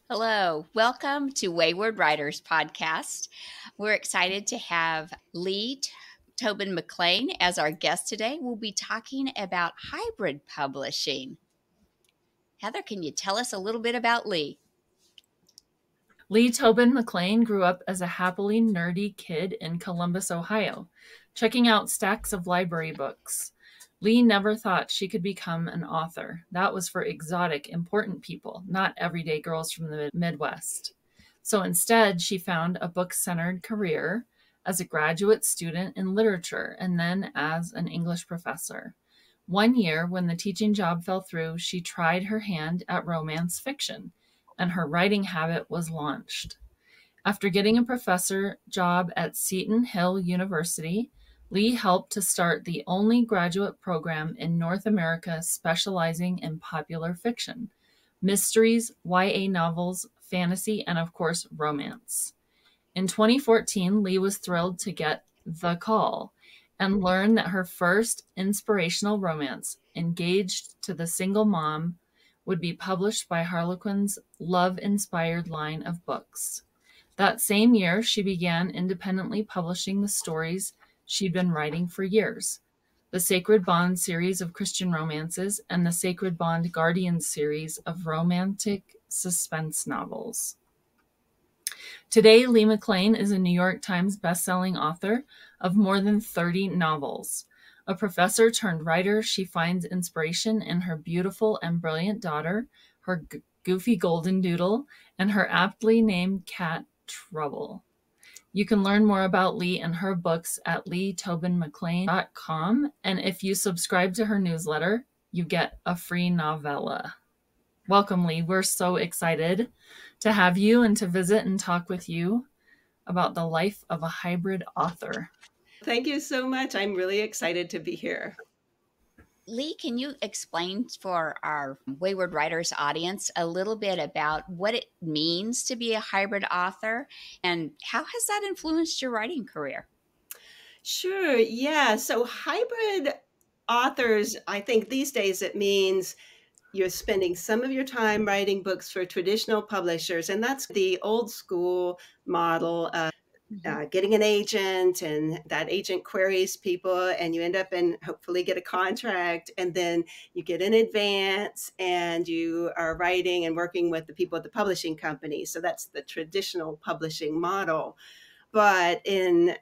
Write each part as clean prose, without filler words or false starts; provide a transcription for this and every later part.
Hello, welcome to Wayward Writers Podcast. We're excited to have Leigh Tobin McClain as our guest today. We'll be talking about hybrid publishing. Heather, can you tell us a little bit about Leigh? Leigh Tobin McClain grew up as a happily nerdy kid in Columbus, Ohio, checking out stacks of library books. Leigh never thought she could become an author. That was for exotic, important people, not everyday girls from the Midwest. So instead, she found a book-centered career as a graduate student in literature and then as an English professor. One year, when the teaching job fell through, she tried her hand at romance fiction, and her writing habit was launched. After getting a professor job at Seton Hill University, Leigh helped to start the only graduate program in North America specializing in popular fiction, mysteries, YA novels, fantasy, and of course, romance. In 2014, Leigh was thrilled to get the call and learn that her first inspirational romance, Engaged to the Single Mom, would be published by Harlequin's love-inspired line of books. That same year, she began independently publishing the stories she'd been writing for years, the Sacred Bond series of Christian romances and the Sacred Bond Guardians series of romantic suspense novels. Today, Leigh McClain is a New York Times bestselling author of more than 30 novels. A professor turned writer, she finds inspiration in her beautiful and brilliant daughter, her goofy golden doodle, and her aptly named cat, Trouble. You can learn more about Leigh and her books at leightobinmcclain.com, and if you subscribe to her newsletter, you get a free novella. Welcome, Leigh. We're so excited to have you and to visit and talk with you about the life of a hybrid author. Thank you so much. I'm really excited to be here. Leigh, can you explain for our Wayward Writers audience a little bit about what it means to be a hybrid author and how has that influenced your writing career? Sure. Yeah. So, hybrid authors, I think these days it means you're spending some of your time writing books for traditional publishers. And that's the old school model of getting an agent, and that agent queries people, and you end up and hopefully get a contract. And then you get an advance, and you are writing and working with the people at the publishing company. So, that's the traditional publishing model. But in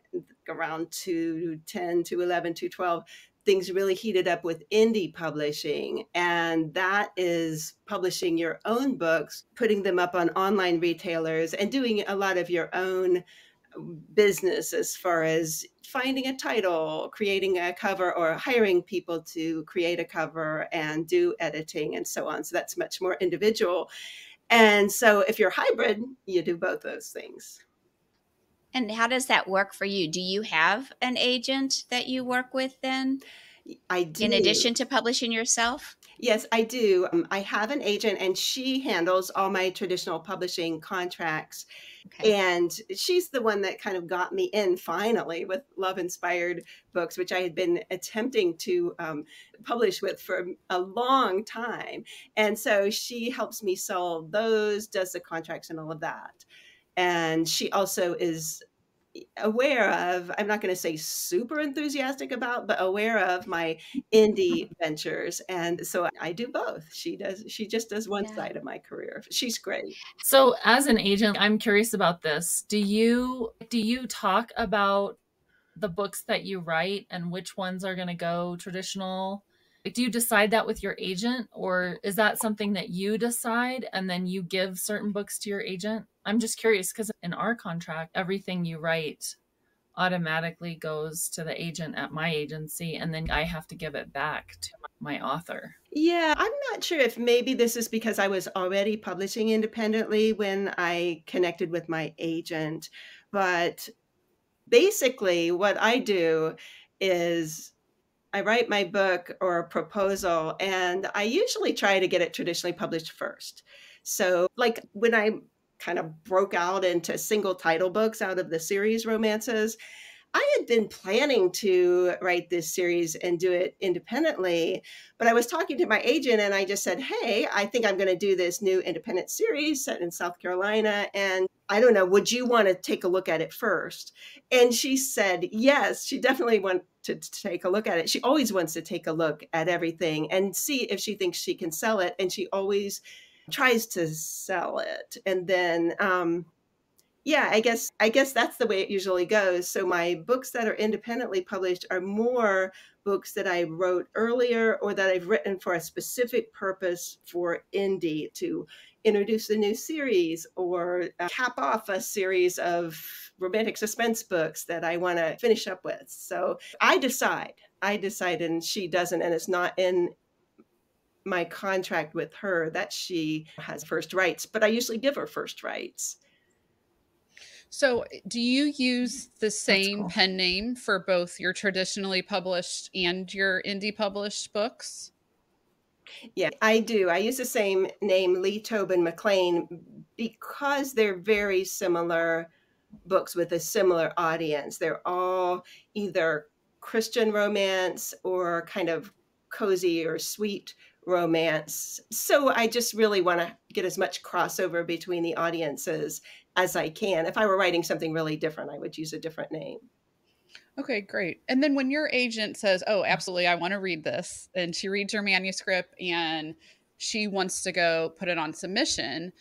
around 2010, 2011, 2012, things really heated up with indie publishing. And that is publishing your own books, putting them up on online retailers, and doing a lot of your own business as far as finding a title, creating a cover, or hiring people to create a cover and do editing and so on. So that's much more individual. And so if you're hybrid, you do both those things. And how does that work for you? Do you have an agent that you work with then, I do. in addition to publishing yourself? Yes, I do. I have an agent, and she handles all my traditional publishing contracts. Okay. And she's the one that kind of got me in finally with love inspired books, which I had been attempting to publish with for a long time. And so she helps me sell those, does the contracts and all of that. And she also is aware of, I'm not going to say super enthusiastic about, but aware of my indie ventures. And so I do both. She just does one side of my career. She's great. So as an agent, I'm curious about this. Do you talk about the books that you write and which ones are going to go traditional? Do you decide that with your agent, or is that something that you decide and then you give certain books to your agent? I'm just curious because in our contract, everything you write automatically goes to the agent at my agency, and then I have to give it back to my author. Yeah, I'm not sure if maybe this is because I was already publishing independently when I connected with my agent, but basically what I do is I write my book or a proposal, and I usually try to get it traditionally published first. So, like when I kind of broke out into single title books out of the series romances, I had been planning to write this series and do it independently, but I was talking to my agent and I just said, hey, I think I'm going to do this new independent series set in South Carolina. And I don't know, would you want to take a look at it first? And she said, yes, she definitely wanted to take a look at it. She always wants to take a look at everything and see if she thinks she can sell it. And she always tries to sell it. And then, yeah, I guess that's the way it usually goes. So my books that are independently published are more books that I wrote earlier or that I've written for a specific purpose for indie to introduce a new series or cap off a series of romantic suspense books that I want to finish up with. So I decide, and she doesn't, and it's not in my contract with her that she has first rights, but I usually give her first rights. So do you use the same cool. pen name for both your traditionally published and your indie published books? Yeah, I do. I use the same name, Leigh Tobin McClain, because they're very similar books with a similar audience. They're all either Christian romance or kind of cozy or sweet romance. So I just really want to get as much crossover between the audiences as I can. If I were writing something really different, I would use a different name. Okay, great. And then when your agent says, "Oh, absolutely, I want to read this," and she reads your manuscript and she wants to go put it on submission,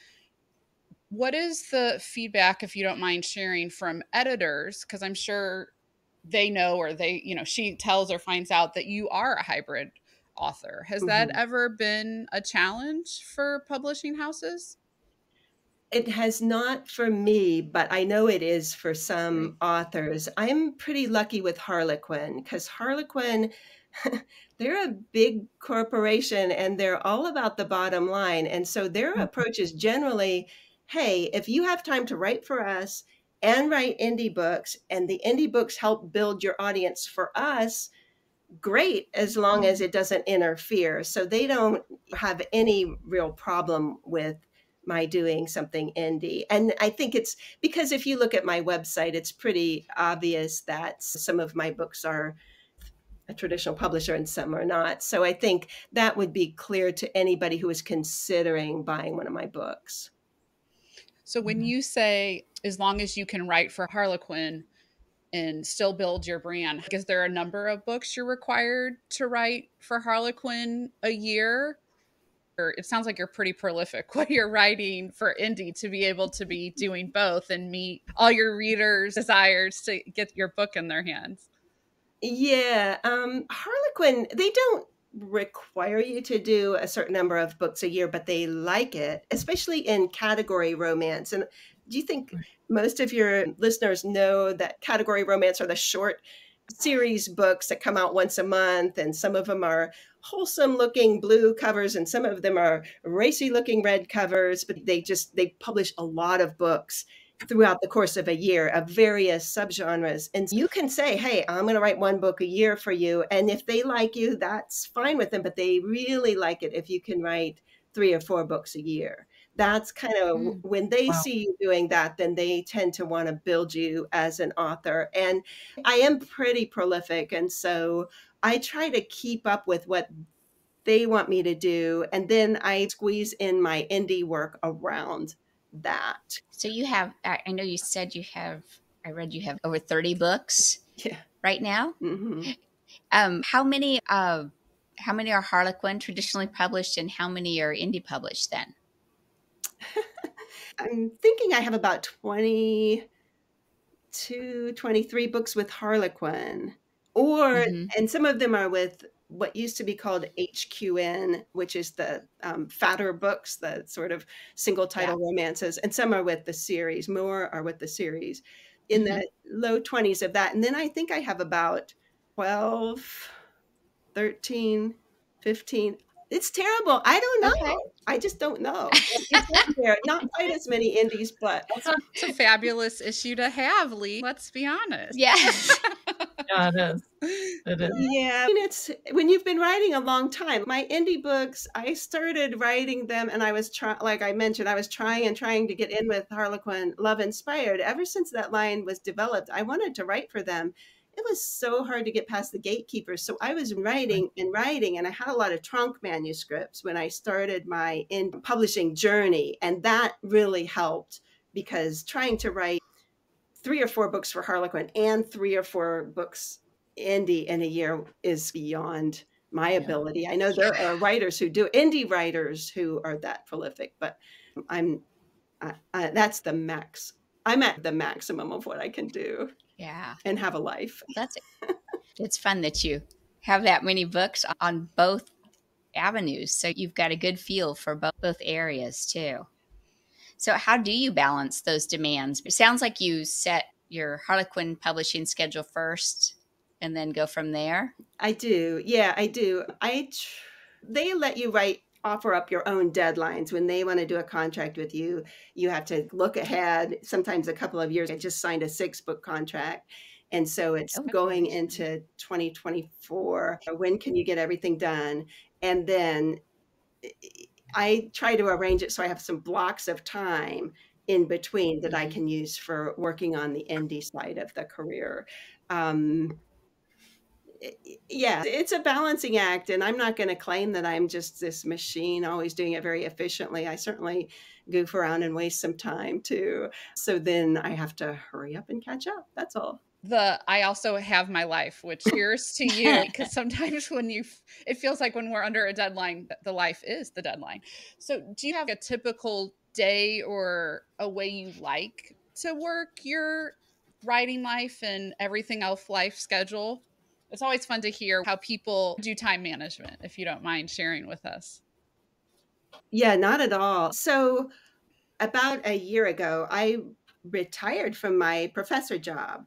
what is the feedback, if you don't mind sharing, from editors? Because I'm sure they know, or they, she tells or finds out that you are a hybrid author. Has that Mhm. ever been a challenge for publishing houses? It has not for me, but I know it is for some authors. I'm pretty lucky with Harlequin because Harlequin, they're a big corporation and they're all about the bottom line. And so their approach is generally, hey, if you have time to write for us and write indie books, and the indie books help build your audience for us, great, as long as it doesn't interfere. So they don't have any real problem with my doing something indie. And I think it's because if you look at my website, it's pretty obvious that some of my books are a traditional publisher and some are not. So I think that would be clear to anybody who is considering buying one of my books. So when you say, as long as you can write for Harlequin and still build your brand, is there a number of books you're required to write for Harlequin a year? Or it sounds like you're pretty prolific when you're writing for indie to be able to be doing both and meet all your readers' desires to get your book in their hands. Yeah, Harlequin, they don't require you to do a certain number of books a year, but they like it, especially in category romance. And do you think most of your listeners know that category romance are the short series books that come out once a month? And some of them are wholesome looking blue covers and some of them are racy looking red covers, but they publish a lot of books throughout the course of a year of various subgenres. And you can say, hey, I'm going to write one book a year for you. And if they like you, that's fine with them. But they really like it if you can write 3 or 4 books a year. That's kind of when they see you doing that, then they tend to want to build you as an author. And I am pretty prolific. And so I try to keep up with what they want me to do. And then I squeeze in my indie work around that. So you have, I know you said you have, I read you have over 30 books Yeah. right now. Mm-hmm. How many are Harlequin traditionally published and how many are indie published then? I'm thinking I have about 22, 23 books with Harlequin. And some of them are with what used to be called HQN, which is the fatter books, the sort of single title romances. And some are with the series. More are with the series in the low 20s of that. And then I think I have about 12, 13, 15. It's terrible. I don't know. Okay. I just don't know. It's up there. Not quite as many indies, but It's a fabulous issue to have, Leigh. Let's be honest. Yes. Yeah, it is. It is. Yeah, and it's when you've been writing a long time. My indie books, I started writing them and I was trying, like I mentioned, I was trying to get in with Harlequin Love Inspired. Ever since that line was developed, I wanted to write for them. It was so hard to get past the gatekeepers. So I was writing, and I had a lot of trunk manuscripts when I started my in publishing journey. And that really helped because trying to write 3 or 4 books for Harlequin and 3 or 4 books indie in a year is beyond my ability. I know there are writers who do indie writers who are that prolific, but I'm that's the max. I'm at the maximum of what I can do Yeah. and have a life. That's it. It's fun that you have that many books on both avenues. So you've got a good feel for both areas too. So how do you balance those demands? It sounds like you set your Harlequin publishing schedule first and then go from there. I do. Yeah, I do. They let you offer up your own deadlines when they want to do a contract with you. You have to look ahead, sometimes a couple of years. I just signed a 6-book contract. And so it's going into 2024. When can you get everything done? And then I try to arrange it so I have some blocks of time in between that I can use for working on the indie side of the career. Yeah, it's a balancing act, and I'm not going to claim that I'm just this machine always doing it very efficiently. I certainly goof around and waste some time too. So then I have to hurry up and catch up. That's all. I also have my life, which cheers to you, because sometimes when it feels like when we're under a deadline, the life is the deadline. So do you have a typical day or a way you like to work your writing life and everything else life schedule? It's always fun to hear how people do time management, if you don't mind sharing with us. Yeah, not at all. So about a year ago, I retired from my professor job.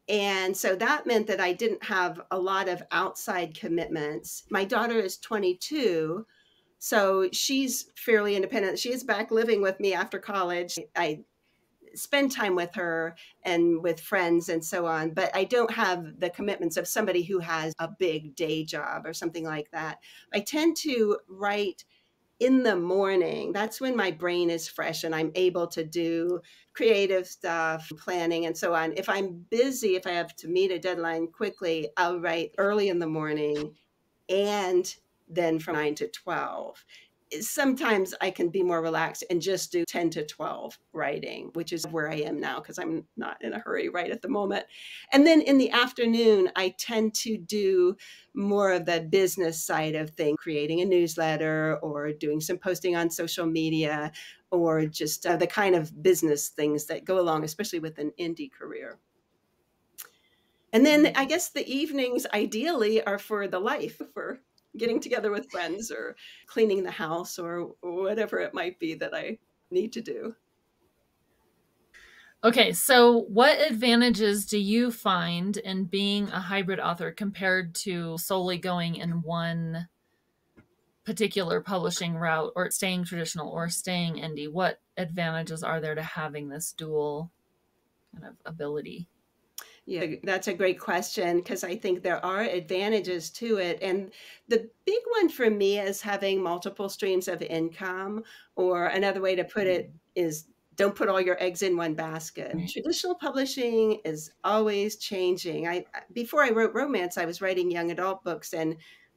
And so that meant that I didn't have a lot of outside commitments. My daughter is 22, so she's fairly independent. She is back living with me after college. I spend time with her and with friends and so on, but I don't have the commitments of somebody who has a big day job or something like that. I tend to write in the morning. That's when my brain is fresh and I'm able to do creative stuff, planning, and so on. If I'm busy, if I have to meet a deadline quickly, I'll write early in the morning and then from 9 to 12. Sometimes I can be more relaxed and just do 10 to 12 writing, which is where I am now because I'm not in a hurry right at the moment. And then in the afternoon, I tend to do more of the business side of things, creating a newsletter or doing some posting on social media or just the kind of business things that go along, especially with an indie career. And then I guess the evenings ideally are for the life, for getting together with friends or cleaning the house or whatever it might be that I need to do. Okay, so what advantages do you find in being a hybrid author compared to solely going in one particular publishing route or staying traditional or staying indie? What advantages are there to having this dual kind of ability? Yeah, that's a great question because I think there are advantages to it. And the big one for me is having multiple streams of income, or another way to put it is don't put all your eggs in one basket. Right. Traditional publishing is always changing. Before I wrote romance, I was writing young adult books, and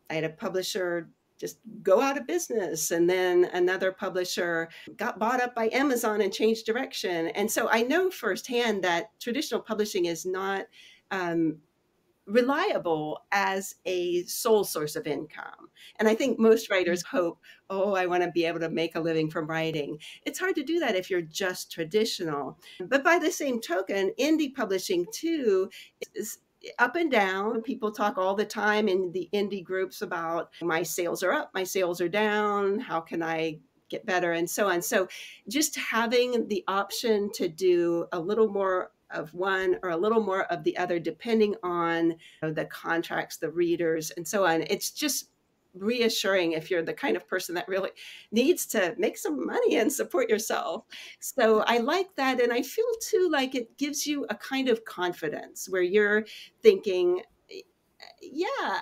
I had a publisher just go out of business, and then another publisher got bought up by Amazon and changed direction. And so I know firsthand that traditional publishing is not reliable as a sole source of income. And I think most writers hope, oh, I want to be able to make a living from writing. It's hard to do that if you're just traditional. But by the same token, indie publishing too is up and down. People talk all the time in the indie groups about my sales are up, my sales are down, how can I get better, and so on. So just having the option to do a little more of one or a little more of the other, depending on the contracts, the readers, and so on. It's just reassuring if you're the kind of person that really needs to make some money and support yourself. So I like that. And I feel too like it gives you a kind of confidence where you're thinking, yeah,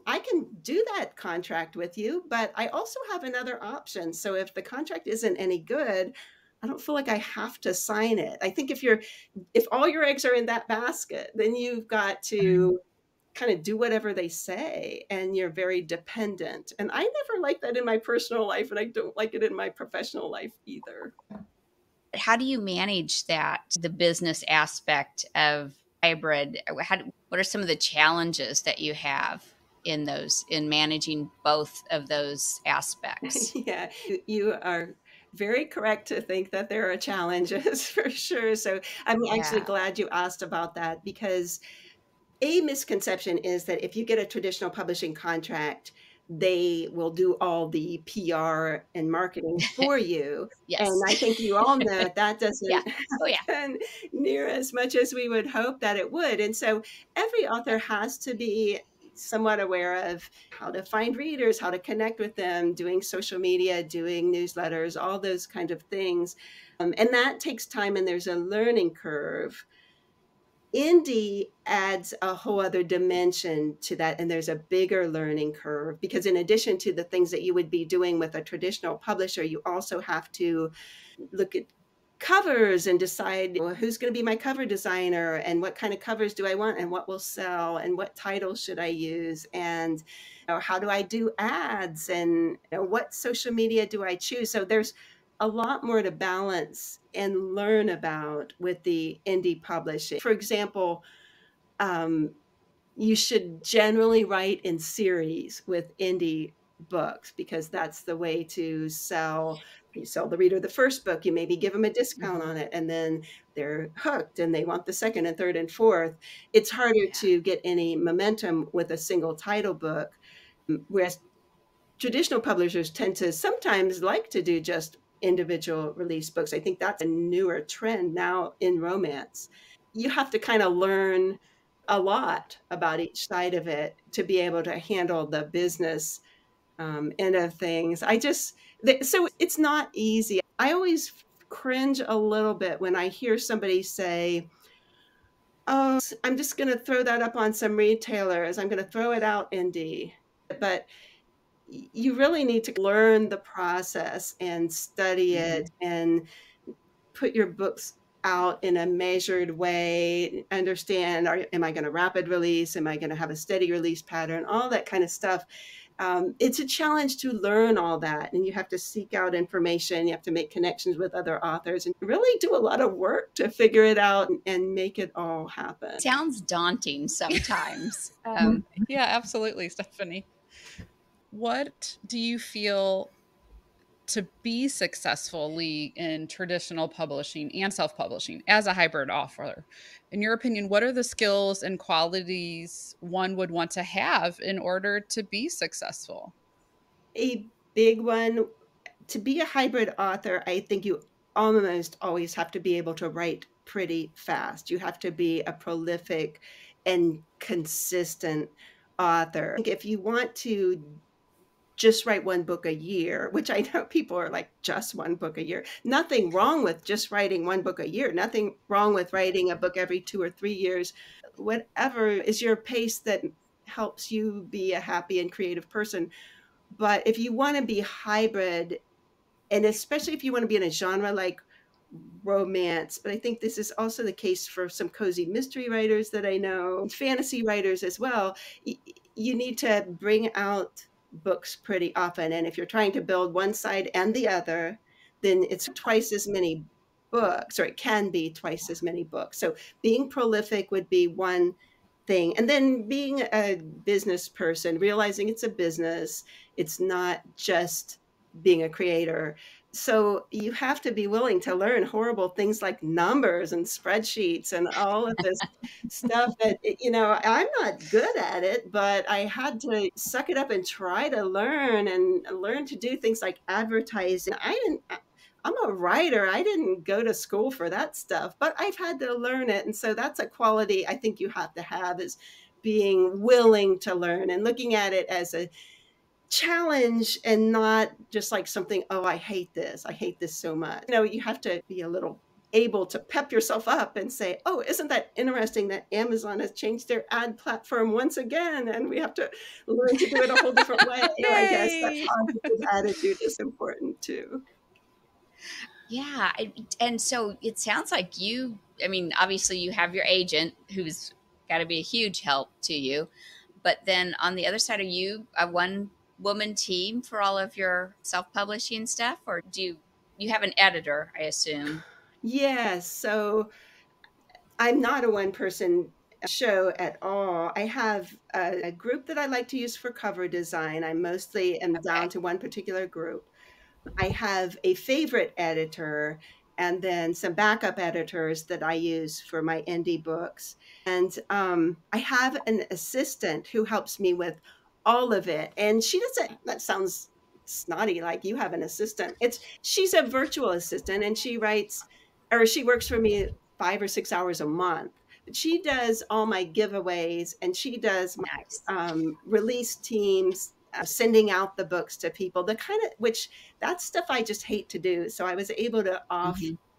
I can do that contract with you, but I also have another option. So if the contract isn't any good, I don't feel like I have to sign it. I think if all your eggs are in that basket, then you've got to kind of do whatever they say and you're very dependent. And I never liked that in my personal life, and I don't like it in my professional life either. How do you manage that, the business aspect of hybrid? What are some of the challenges that you have in managing both of those aspects? Yeah, you are very correct to think that there are challenges for sure. So I'm actually Yeah. glad you asked about that, because a misconception is that if you get a traditional publishing contract, they will do all the PR and marketing for you. And Yes. I think you all know that Yeah. doesn't Oh, yeah. happen near as much as we would hope that it would. And so every author has to be somewhat aware of how to find readers, how to connect with them, doing social media, doing newsletters, all those kind of things. And that takes time, and there's a learning curve. Indie adds a whole other dimension to that, and there's a bigger learning curve, because in addition to the things that you would be doing with a traditional publisher, you also have to look at covers and decide, well, who's going to be my cover designer, and what kind of covers do I want, and what will sell, and what titles should I use, and how do I do ads, and what social media do I choose. So there's a lot more to balance and learn about with the indie publishing. For example, um, you should generally write in series with indie books, because that's the way to sell. You sell the reader the first book, you maybe give them a discount Mhm. on it, and then they're hooked and they want the second and third and fourth. It's harder Yeah. to get any momentum with a single title book, whereas traditional publishers tend to sometimes like to do just individual release books. I think that's a newer trend now in romance. You have to kind of learn a lot about each side of it to be able to handle the business end of things. So it's not easy. I always cringe a little bit when I hear somebody say, "Oh, I'm just going to throw that up on some retailers. I'm going to throw it out indie." But you really need to learn the process and study it Mhm. and put your books out in a measured way, understand, am I going to rapid release? Am I going to have a steady release pattern? All that kind of stuff. It's a challenge to learn all that. And you have to seek out information. You have to make connections with other authors and really do a lot of work to figure it out and make it all happen. Sounds daunting sometimes. Yeah, absolutely, Stephanie. What do you feel to be successfully in traditional publishing and self-publishing as a hybrid author? In your opinion, what are the skills and qualities one would want to have in order to be successful? A big one, to be a hybrid author, I think you almost always have to be able to write pretty fast. You have to be a prolific and consistent author. If you want to just write one book a year, which I know people are like, just one book a year. Nothing wrong with just writing one book a year. Nothing wrong with writing a book every 2 or 3 years. Whatever is your pace that helps you be a happy and creative person. But if you want to be hybrid, and especially if you want to be in a genre like romance, but I think this is also the case for some cozy mystery writers that I know, fantasy writers as well, you need to bring out books pretty often. And if you're trying to build one side and the other, then it's twice as many books, or it can be twice as many books. So being prolific would be one thing. And then being a business person, realizing it's a business, it's not just being a creator. So you have to be willing to learn horrible things like numbers and spreadsheets and all of this stuff that, I'm not good at it, but I had to suck it up and try to learn and learn to do things like advertising. I'm a writer. I didn't go to school for that stuff, but I've had to learn it. And so that's a quality I think you have to have, is being willing to learn and looking at it as challenge and not just like something, oh, I hate this. I hate this so much. You have to be a little able to pep yourself up and say, oh, isn't that interesting that Amazon has changed their ad platform once again? And we have to learn to do it a whole different way. I guess that Yay! positive attitude is important too. Yeah. And so it sounds like you, I mean, obviously you have your agent who's got to be a huge help to you. But then on the other side, are you a one woman team for all of your self publishing stuff? Or you have an editor, I assume? Yes. So I'm not a one person show at all. I have a group that I like to use for cover design. I mostly am down Okay. to one particular group. I have a favorite editor and then some backup editors that I use for my indie books. And I have an assistant who helps me with all of it. And she doesn't, that sounds snotty, like you have an assistant. She's a virtual assistant and she writes, or she works for me 5 or 6 hours a month. But she does all my giveaways and she does Nice. my release teams, sending out the books to people, the kind of, which that's stuff I just hate to do. So I was able to Hmm.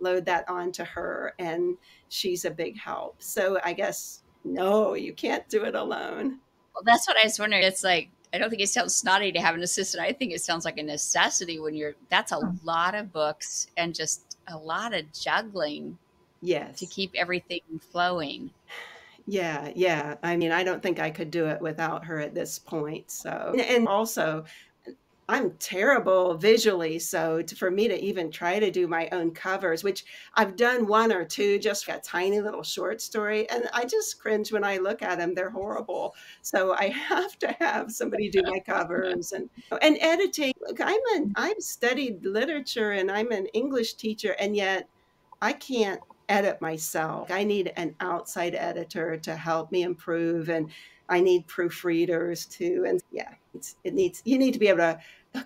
offload that onto her, and she's a big help. So I guess, no, you can't do it alone. Well, that's what I was wondering. It's like, I don't think it sounds snotty to have an assistant. I think it sounds like a necessity when that's a Oh. lot of books and just a lot of juggling to Yes. keep everything flowing. Yeah, yeah. I mean, I don't think I could do it without her at this point. So, and also, I'm terrible visually, so for me to even try to do my own covers, which I've done one or two, just a tiny little short story, and I just cringe when I look at them. They're horrible. So I have to have somebody do my covers and editing. Look, I've studied literature and I'm an English teacher, and yet I can't edit myself. I need an outside editor to help me improve, and I need proofreaders too. And yeah, you need to be able to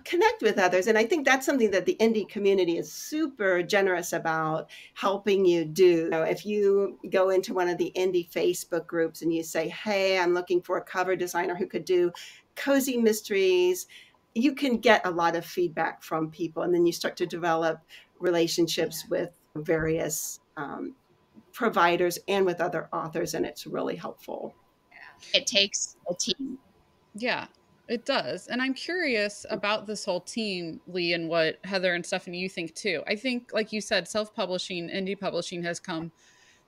connect with others. And I think that's something that the indie community is super generous about helping you do. If you go into one of the indie Facebook groups and you say, hey, I'm looking for a cover designer who could do cozy mysteries, you can get a lot of feedback from people. And then you start to develop relationships with various providers and with other authors, and it's really helpful. It takes a team. Yeah, it does. And I'm curious about this whole team, Leigh, and what Heather and Stephanie you think too. I think, like you said, self publishing, indie publishing has come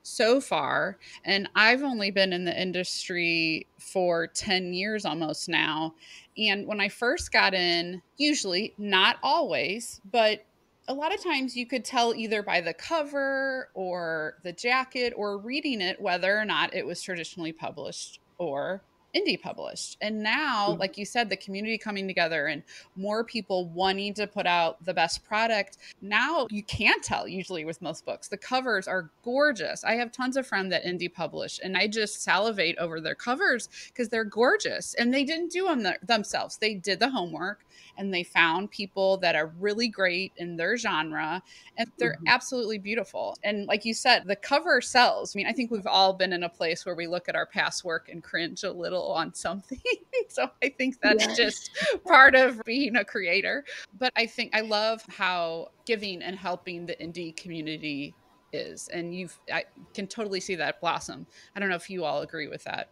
so far. And I've only been in the industry for 10 years almost now. And when I first got in, usually, not always, but a lot of times you could tell either by the cover or the jacket or reading it whether or not it was traditionally published or indie published. And now, like you said, the community coming together and more people wanting to put out the best product. Now you can't tell usually with most books. The covers are gorgeous. I have tons of friends that indie publish and I just salivate over their covers because they're gorgeous and they didn't do them themselves. They did the homework and they found people that are really great in their genre and they're Mhm. absolutely beautiful. And like you said, the cover sells. I mean, I think we've all been in a place where we look at our past work and cringe a little on something. So I think that's Yeah. just part of being a creator. But I think I love how giving and helping the indie community is. And I can totally see that blossom. I don't know if you all agree with that.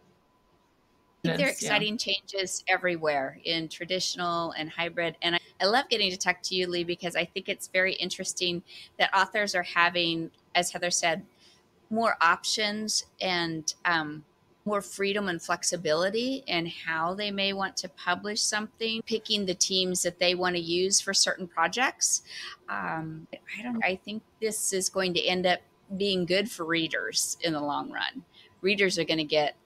I think there are Yeah. exciting changes everywhere in traditional and hybrid. And I love getting to talk to you, Leigh, because I think it's very interesting that authors are having, as Heather said, more options and more freedom and flexibility in how they may want to publish something, picking the teams that they want to use for certain projects. I don't know. I think this is going to end up being good for readers in the long run. Readers are going to get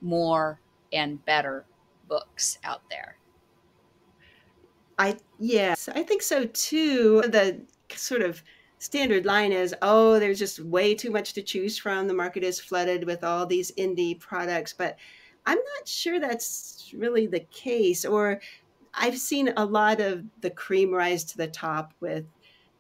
more and better books out there. Yes, I think so too. The sort of standard line is, oh, there's just way too much to choose from. The market is flooded with all these indie products, but I'm not sure that's really the case. Or I've seen a lot of the cream rise to the top with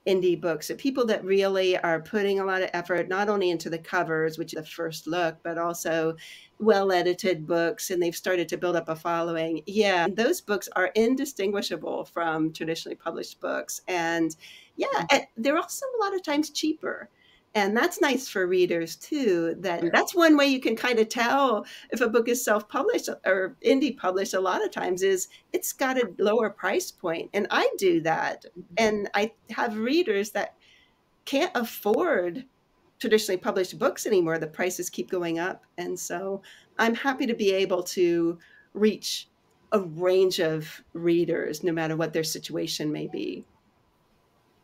indie books, the people that really are putting a lot of effort, not only into the covers, which is the first look, but also well-edited books, and they've started to build up a following. Yeah, those books are indistinguishable from traditionally published books. And yeah, and they're also a lot of times cheaper. And that's nice for readers too. That's one way you can kind of tell if a book is self-published or indie published a lot of times is it's got a lower price point. And I do that. And I have readers that can't afford traditionally published books anymore. The prices keep going up. And so I'm happy to be able to reach a range of readers, no matter what their situation may be.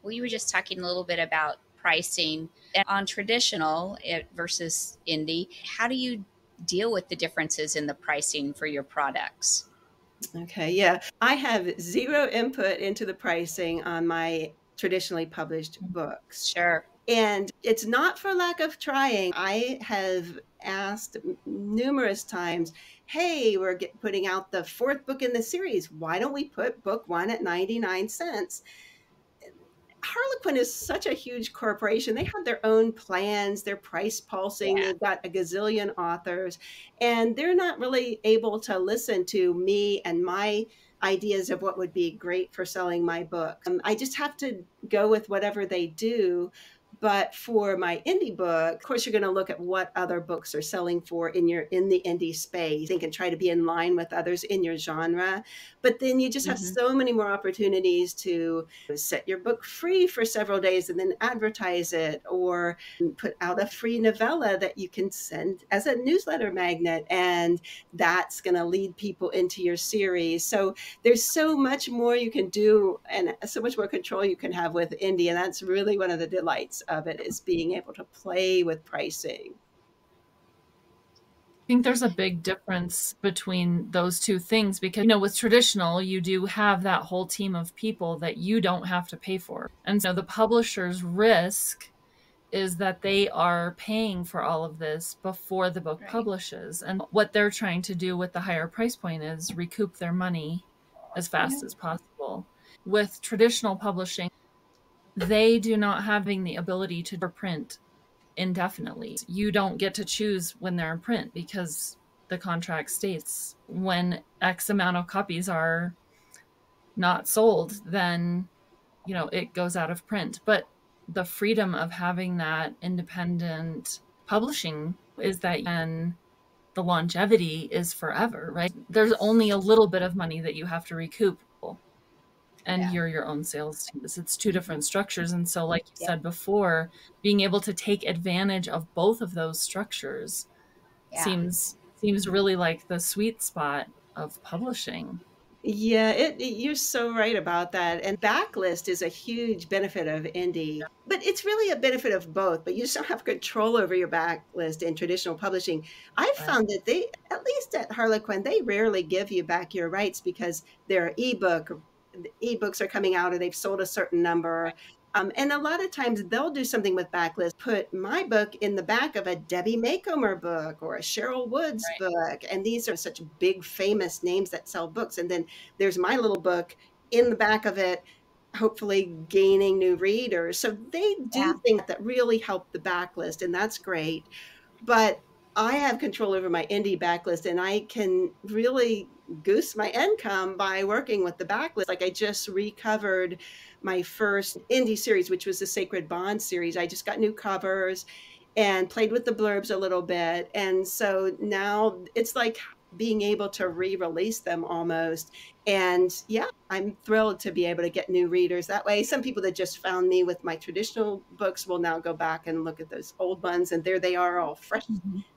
We were just talking a little bit about pricing on traditional versus indie. How do you deal with the differences in the pricing for your products? Okay, yeah. I have zero input into the pricing on my traditionally published books. Sure. And it's not for lack of trying. I have asked numerous times, hey, we're putting out the fourth book in the series. Why don't we put book one at 99 cents? Harlequin is such a huge corporation. They have their own plans, they're price pulsing, Yeah. they've got a gazillion authors, and they're not really able to listen to me and my ideas of what would be great for selling my book. I just have to go with whatever they do. But for my indie book, of course, you're going to look at what other books are selling for in the indie space. Think and try to be in line with others in your genre. But then you just have so many more opportunities to set your book free for several days and then advertise it, or put out a free novella that you can send as a newsletter magnet, and that's going to lead people into your series. So there's so much more you can do and so much more control you can have with indie, and that's really one of the delights of it, is being able to play with pricing. I think there's a big difference between those two things because, with traditional, you do have that whole team of people that you don't have to pay for. And so the publisher's risk is that they are paying for all of this before the book publishes. And what they're trying to do with the higher price point is recoup their money as fast as possible. With traditional publishing, they do not having the ability to print indefinitely. You don't get to choose when they're in print because the contract states when X amount of copies are not sold, then it goes out of print. But the freedom of having that independent publishing is that then the longevity is forever, right? There's only a little bit of money that you have to recoup, and you're your own sales team. It's two different structures. And so, like you said before, being able to take advantage of both of those structures seems really like the sweet spot of publishing. Yeah, you're so right about that. And Backlist is a huge benefit of indie, but it's really a benefit of both. But you just don't have control over your backlist in traditional publishing. I've found that they, at least at Harlequin, they rarely give you back your rights because their ebooks are coming out or they've sold a certain number. And a lot of times they'll do something with Backlist, put my book in the back of a Debbie Maycomer book or a Cheryl Woods book. And these are such big, famous names that sell books. And then there's my little book in the back of it, hopefully gaining new readers. So they do things that really help the backlist, and that's great. But I have control over my indie backlist, and I can really goose my income by working with the backlist. Like I just recovered my first indie series, which was the Sacred Bond series. I just got new covers and played with the blurbs a little bit. And so now it's like being able to re-release them almost. And yeah, I'm thrilled to be able to get new readers that way. Some people that just found me with my traditional books will now go back and look at those old ones, and there they are, all fresh,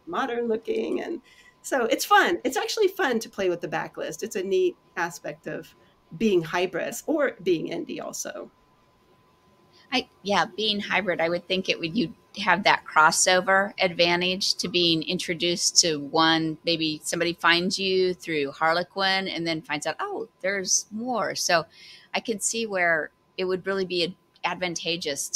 modern looking. And so it's fun. It's actually fun to play with the backlist. It's a neat aspect of being hybrid or being indie also. Being hybrid, I would think you'd have that crossover advantage to being introduced to one. Maybe somebody finds you through Harlequin and then finds out, oh, there's more. So I can see where it would really be advantageous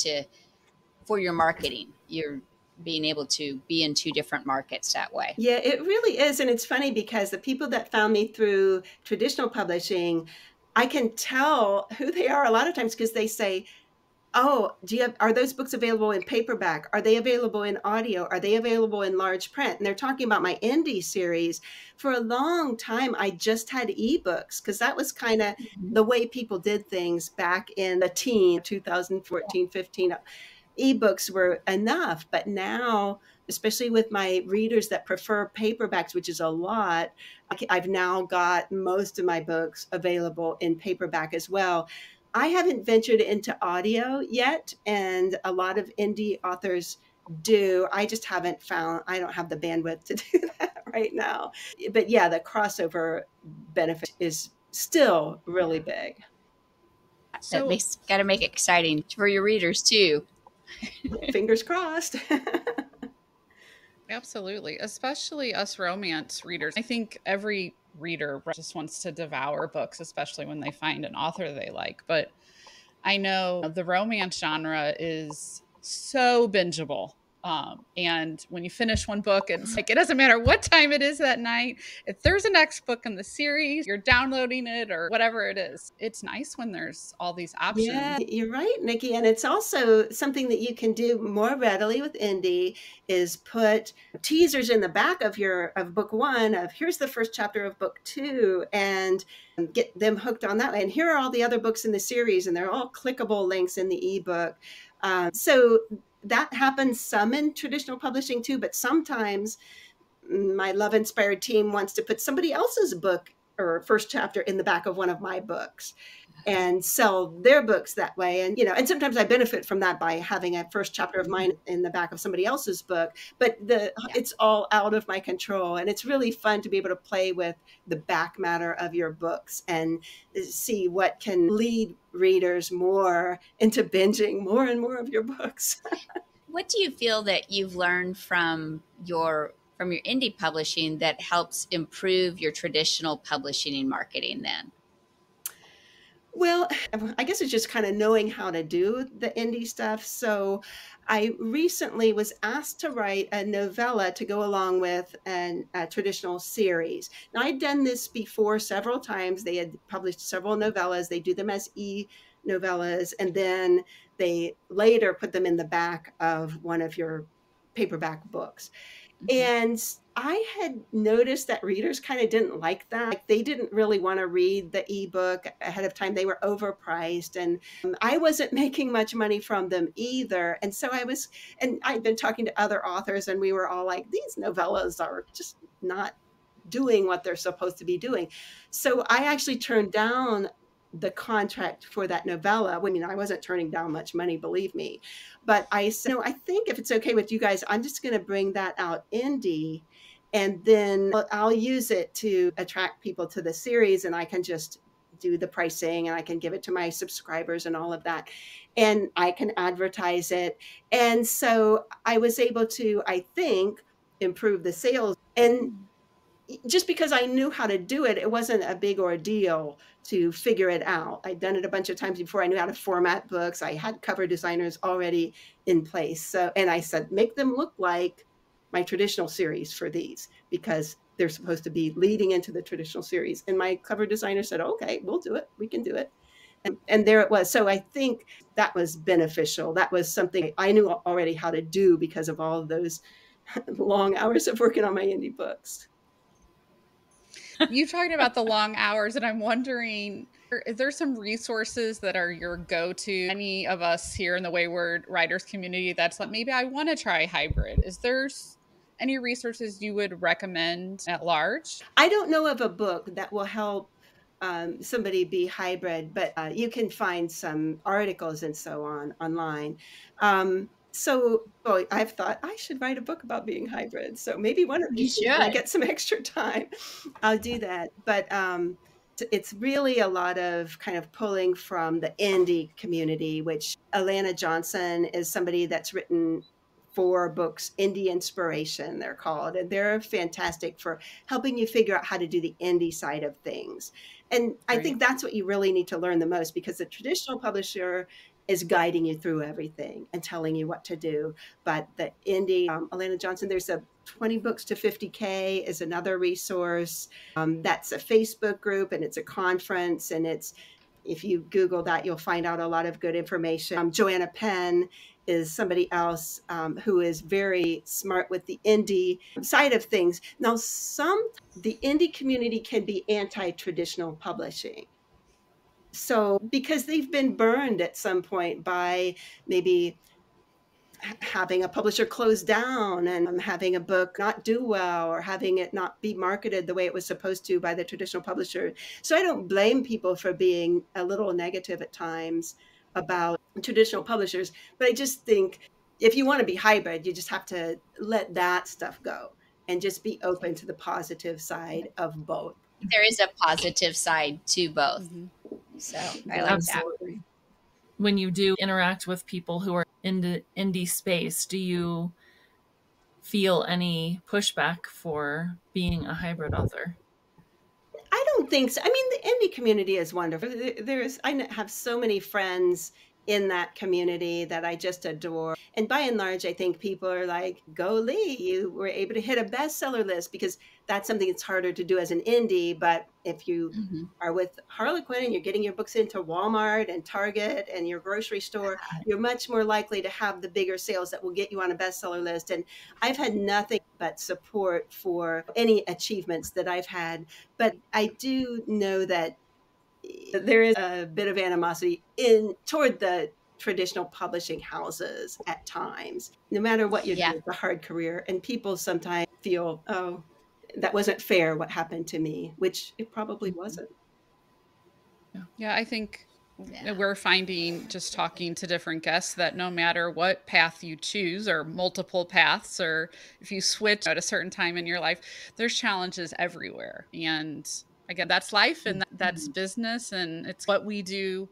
for your marketing. You're being able to be in two different markets that way. Yeah, it really is. And it's funny because the people that found me through traditional publishing, I can tell who they are a lot of times because they say, oh, are those books available in paperback? Are they available in audio? Are they available in large print? And they're talking about my indie series. For a long time, I just had ebooks because that was kind of the way people did things back in the 2014, 15. Ebooks were enough, but now, especially with my readers that prefer paperbacks, which is a lot, I've now got most of my books available in paperback as well. I haven't ventured into audio yet, and a lot of indie authors do. I just haven't found, I don't have the bandwidth to do that right now. But yeah, the crossover benefit is still really big. That makes got to make it exciting for your readers too. Fingers crossed. Absolutely, especially us romance readers. I think every reader just wants to devour books, especially when they find an author they like. But I know the romance genre is so bingeable. And when you finish one book, it's like it doesn't matter what time it is that night. If there's a next book in the series, you're downloading it or whatever it is. It's nice when there's all these options. Yeah, you're right, Nikki. And it's also something that you can do more readily with indie is put teasers in the back of book one of here's the first chapter of book two and get them hooked on that way. And here are all the other books in the series, and they're all clickable links in the ebook. So that happens some in traditional publishing too, but sometimes my love inspired team wants to put somebody else's book or first chapter in the back of one of my books and sell their books that way. And, and sometimes I benefit from that by having a first chapter of mine in the back of somebody else's book, but it's all out of my control. And it's really fun to be able to play with the back matter of your books and see what can lead readers more into binging more and more of your books. What do you feel that you've learned from your indie publishing that helps improve your traditional publishing and marketing then? Well, I guess it's just kind of knowing how to do the indie stuff. So I recently was asked to write a novella to go along with a traditional series. Now, I'd done this before several times. They had published several novellas. They do them as novellas, and then they later put them in the back of one of your paperback books. And I had noticed that readers kind of didn't like that. Like they didn't really want to read the ebook ahead of time. They were overpriced and I wasn't making much money from them either. And so I'd been talking to other authors and we were all like, these novellas are just not doing what they're supposed to be doing. So I actually turned down the contract for that novella. I mean, I wasn't turning down much money, believe me. But I said, I think if it's okay with you guys, I'm just going to bring that out indie and then I'll use it to attract people to the series and I can just do the pricing and I can give it to my subscribers and all of that. And I can advertise it. And so I was able to, I think, improve the sales. And just because I knew how to do it, it wasn't a big ordeal to figure it out. I'd done it a bunch of times before. I knew how to format books. I had cover designers already in place. So, and I said, make them look like my traditional series for these because they're supposed to be leading into the traditional series. And my cover designer said, okay, we'll do it. We can do it. And there it was. So I think that was beneficial. That was something I knew already how to do because of all of those long hours of working on my indie books. You talking about the long hours, and I'm wondering, is there some resources that are your go-to? Any of us here in the Wayward Writers community that's like, maybe I want to try hybrid. Is there any resources you would recommend at large? I don't know of a book that will help somebody be hybrid, but you can find some articles and so on online. I've thought I should write a book about being hybrid. So maybe one of these days when I get some extra time, I'll do that. But it's really a lot of kind of pulling from the indie community, which Alana Johnson is somebody that's written 4 books, Indie Inspiration, they're called. And they're fantastic for helping you figure out how to do the indie side of things. And I think that's what you really need to learn the most because the traditional publisher is guiding you through everything and telling you what to do. But the indie, Alana Johnson, there's a 20 books to 50K is another resource. That's a Facebook group and it's a conference and it's If you Google that, you'll find out a lot of good information. Joanna Penn is somebody else who is very smart with the indie side of things. Now, the indie community can be anti-traditional publishing. So, because they've been burned at some point by maybe having a publisher close down and having a book not do well or having it not be marketed the way it was supposed to by the traditional publisher. So I don't blame people for being a little negative at times about traditional publishers, but I just think if you want to be hybrid, you just have to let that stuff go and just be open to the positive side of both. There is a positive side to both. Mhm. So I like that. Absolutely. When you do interact with people who are in the indie space, do you feel any pushback for being a hybrid author? I don't think so. I mean, the indie community is wonderful. I have so many friends in that community that I just adore. And by and large, I think people are like, go Leigh, you were able to hit a bestseller list, because that's something that's harder to do as an indie. But if you Mhm. are with Harlequin and you're getting your books into Walmart and Target and your grocery store, you're much more likely to have the bigger sales that will get you on a bestseller list. And I've had nothing but support for any achievements that I've had. But I do know that there is a bit of animosity toward the traditional publishing houses at times, no matter what you do. Yeah. It's a hard career, and people sometimes feel, oh, that wasn't fair what happened to me, which it probably wasn't. Yeah, I think Yeah. we're finding, just talking to different guests, that no matter what path you choose, or multiple paths, or if you switch at a certain time in your life, there's challenges everywhere. And again, that's life and that's business. And it's what we do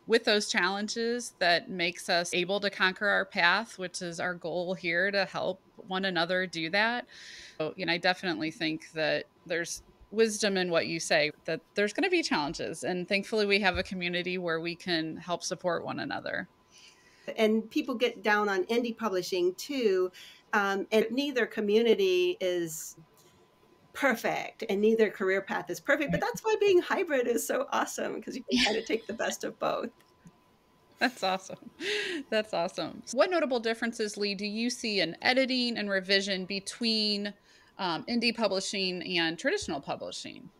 with those challenges that makes us able to conquer our path, which is our goal here, to help one another do that. So, I definitely think that there's wisdom in what you say, that there's going to be challenges. And thankfully, we have a community where we can help support one another. And people get down on indie publishing too. And neither community is perfect and neither career path is perfect, but that's why being hybrid is so awesome, because you can kind of take the best of both. That's awesome. That's awesome. What notable differences, Leigh, do you see in editing and revision between indie publishing and traditional publishing,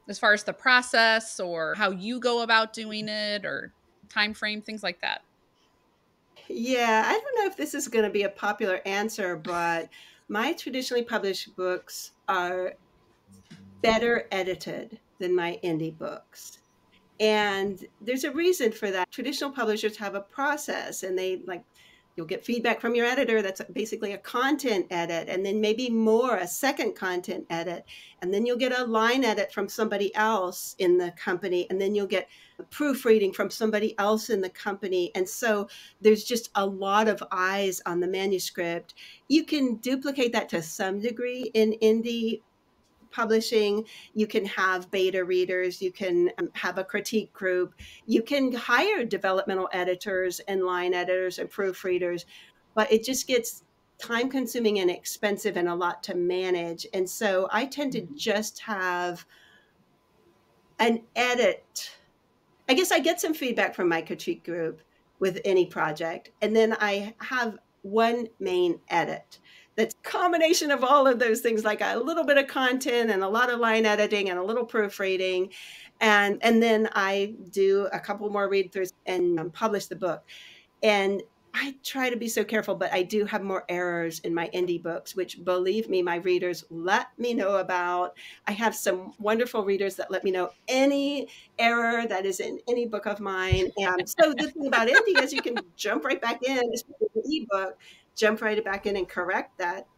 as far as the process or how you go about doing it, or time frame, things like that? Yeah, I don't know if this is going to be a popular answer, but my traditionally published books are better edited than my indie books. And there's a reason for that. Traditional publishers have a process, and you'll get feedback from your editor that's basically a content edit, and then maybe more, a second content edit. And then you'll get a line edit from somebody else in the company, and then you'll get proofreading from somebody else in the company. And so there's just a lot of eyes on the manuscript. You can duplicate that to some degree in indie publishing. You can have beta readers, you can have a critique group, you can hire developmental editors and line editors and proofreaders, but it just gets time consuming and expensive and a lot to manage. And so I tend to just have an edit. I guess I get some feedback from my critique group with any project, and then I have one main edit that's a combination of all of those things, like a little bit of content and a lot of line editing and a little proofreading. And then I do a couple more read throughs and publish the book. And I try to be so careful, but I do have more errors in my indie books, which, believe me, my readers let me know about. I have some wonderful readers that let me know any error that is in any book of mine. And so the thing about indie is you can jump right back in, especially with the ebook, jump right back in and correct that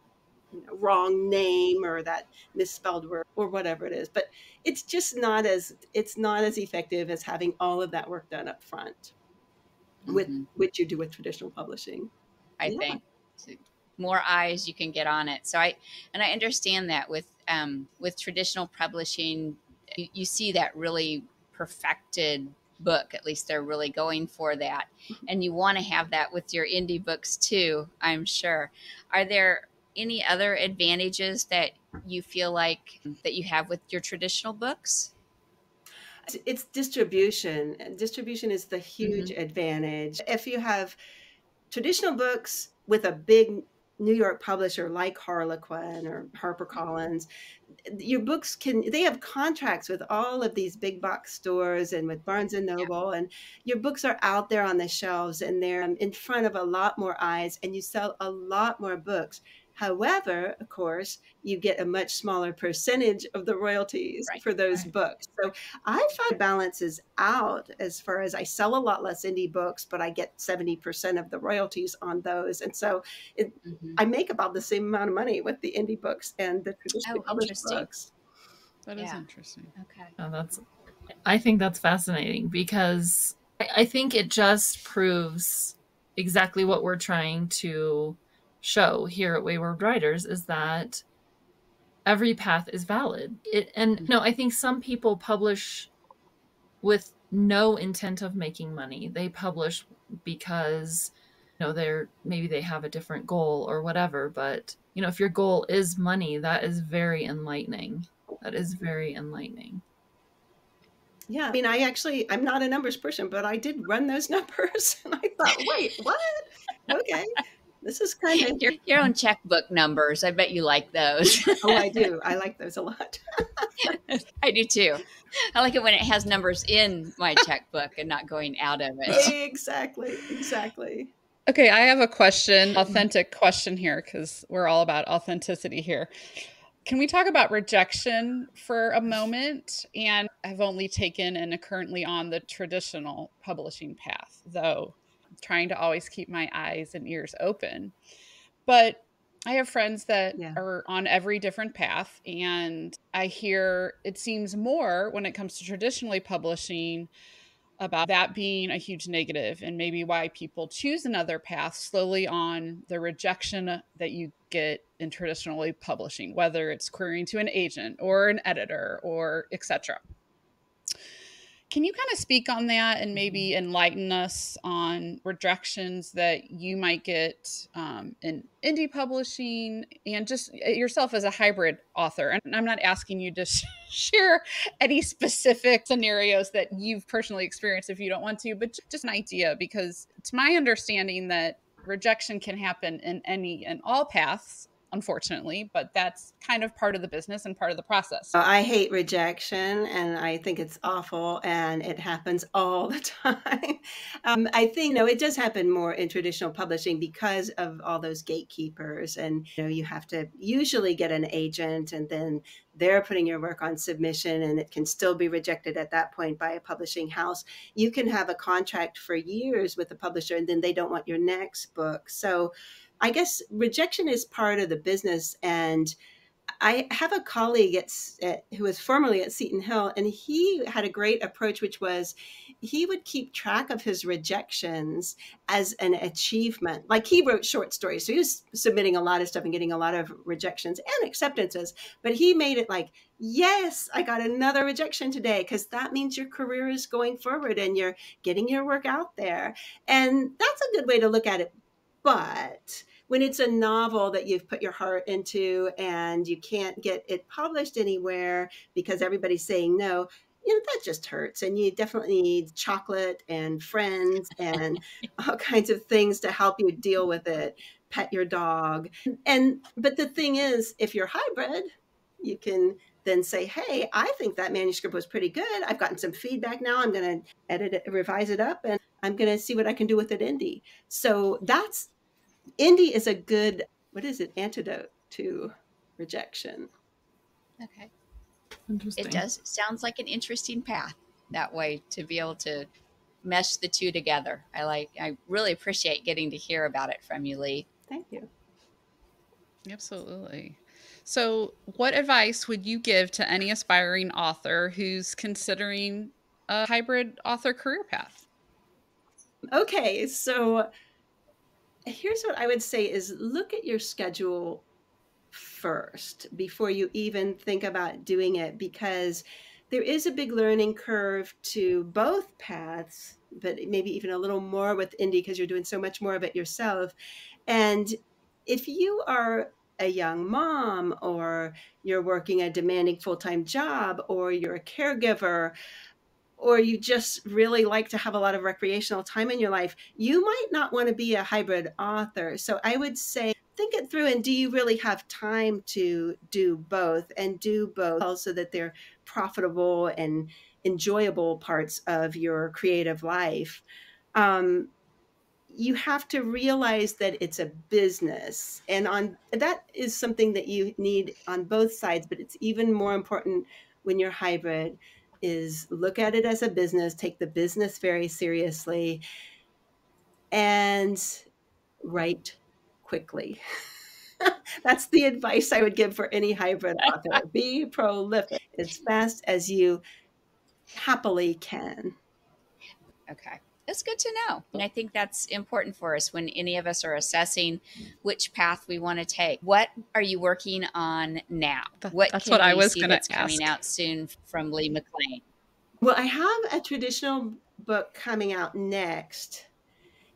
wrong name or that misspelled word or whatever it is. But it's not as effective as having all of that work done up front with Mhm. which you do with traditional publishing. I Yeah. think so more eyes you can get on it. So I understand that with traditional publishing, you see that really perfected book. At least they're really going for that, and you want to have that with your indie books too, I'm sure. Are there any other advantages that you feel like that you have with your traditional books? It's distribution. Distribution is the huge Mhm. advantage. If you have traditional books with a big New York publisher like Harlequin or HarperCollins, your books they have contracts with all of these big box stores and with Barnes and Yeah, Noble, and your books are out there on the shelves and they're in front of a lot more eyes and you sell a lot more books. However, of course, you get a much smaller percentage of the royalties right, for those right. books. So I find it balances out as far as I sell a lot less indie books, but I get 70% of the royalties on those. And so it, Mhm. I make about the same amount of money with the indie books and the traditionally Oh, published interesting. books. That is Yeah. interesting. Okay. Oh, I think that's fascinating because I think it just proves exactly what we're trying to show here at Wayward Writers is that every path is valid. No, I think some people publish with no intent of making money. They publish because maybe they have a different goal or whatever, but if your goal is money, that is very enlightening. That is very enlightening. Yeah, I mean, I'm not a numbers person, but I did run those numbers and I thought, wait, what? Okay, this is kind of, Your own checkbook numbers. I bet you like those. oh, I do. I like those a lot. I do too. I like it when it has numbers in my checkbook and not going out of it. Exactly, exactly. Okay, I have a question, authentic question here, because we're all about authenticity here. Can we talk about rejection for a moment? And I've only taken and are currently on the traditional publishing path, though I'm trying to always keep my eyes and ears open. But I have friends that Yeah. are on every different path, and I hear it seems more when it comes to traditionally publishing about that being a huge negative and maybe why people choose another path slowly on the rejection that you get in traditionally publishing, whether it's querying to an agent or an editor or etc. Can you kind of speak on that and maybe enlighten us on rejections that you might get in indie publishing and just yourself as a hybrid author? And I'm not asking you to share any specific scenarios that you've personally experienced if you don't want to, but just an idea, because it's my understanding that rejection can happen in any and all paths, unfortunately, but that's kind of part of the business and part of the process. I hate rejection and I think it's awful and it happens all the time. I think, it does happen more in traditional publishing because of all those gatekeepers. And, you have to usually get an agent and then they're putting your work on submission and it can still be rejected at that point by a publishing house. You can have a contract for years with a publisher and then they don't want your next book. So I guess rejection is part of the business. And I have a colleague who was formerly at Seton Hill, and he had a great approach, which was he would keep track of his rejections as an achievement. Like he wrote short stories, so he was submitting a lot of stuff and getting a lot of rejections and acceptances. But he made it like, yes, I got another rejection today, because that means your career is going forward and you're getting your work out there. And that's a good way to look at it. But when it's a novel that you've put your heart into and you can't get it published anywhere because everybody's saying no, that just hurts. And you definitely need chocolate and friends and all kinds of things to help you deal with it. Pet your dog. But the thing is, if you're hybrid, you can then say, hey, I think that manuscript was pretty good. I've gotten some feedback now. I'm going to edit it, revise it up, and I'm going to see what I can do with it indie. So indie is a good, antidote to rejection. Okay. Interesting. It does. It sounds like an interesting path that way to be able to mesh the two together. I really appreciate getting to hear about it from you, Leigh. Thank you. Absolutely. So, what advice would you give to any aspiring author who's considering a hybrid author career path? Okay, so here's what I would say is look at your schedule first before you even think about doing it, because there is a big learning curve to both paths, but maybe even a little more with indie because you're doing so much more of it yourself. And if you are a young mom or you're working a demanding full-time job or you're a caregiver, or you just really like to have a lot of recreational time in your life, you might not want to be a hybrid author. So I would say, think it through, and do you really have time to do both, and do both also that they're profitable and enjoyable parts of your creative life. You have to realize that it's a business, and on that is something that you need on both sides, but it's even more important when you're hybrid, is look at it as a business, take the business very seriously, and write quickly. That's the advice I would give for any hybrid author. Be prolific as fast as you happily can. Okay. That's good to know. And I think that's important for us when any of us are assessing which path we want to take. What are you working on now? That's what I was going to that's coming out soon from Leigh McClain? Well, I have a traditional book coming out next,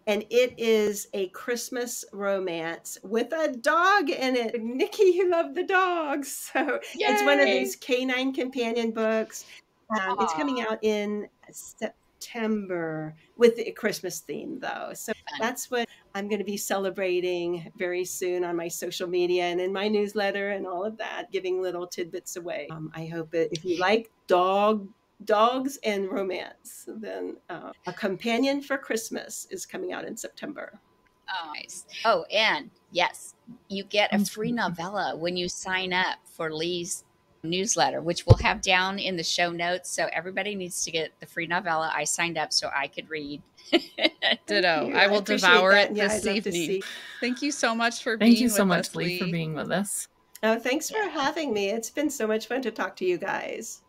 and it is a Christmas romance with a dog in it. Nikki, you love the dogs. So it's one of these canine companion books. It's coming out in September with a Christmas theme, though. So that's what I'm going to be celebrating very soon on my social media and in my newsletter and all of that, giving little tidbits away. I hope if you like dogs and romance, then A Companion for Christmas is coming out in September. Oh, nice. Oh, and yes, you get a free novella when you sign up for Leigh's newsletter, which we'll have down in the show notes. So everybody needs to get the free novella. I signed up so I could read. Ditto. I will devour it this evening. Thank you so much for being with us. Thank you so much, Leigh, for being with us. Oh, thanks for having me. It's been so much fun to talk to you guys.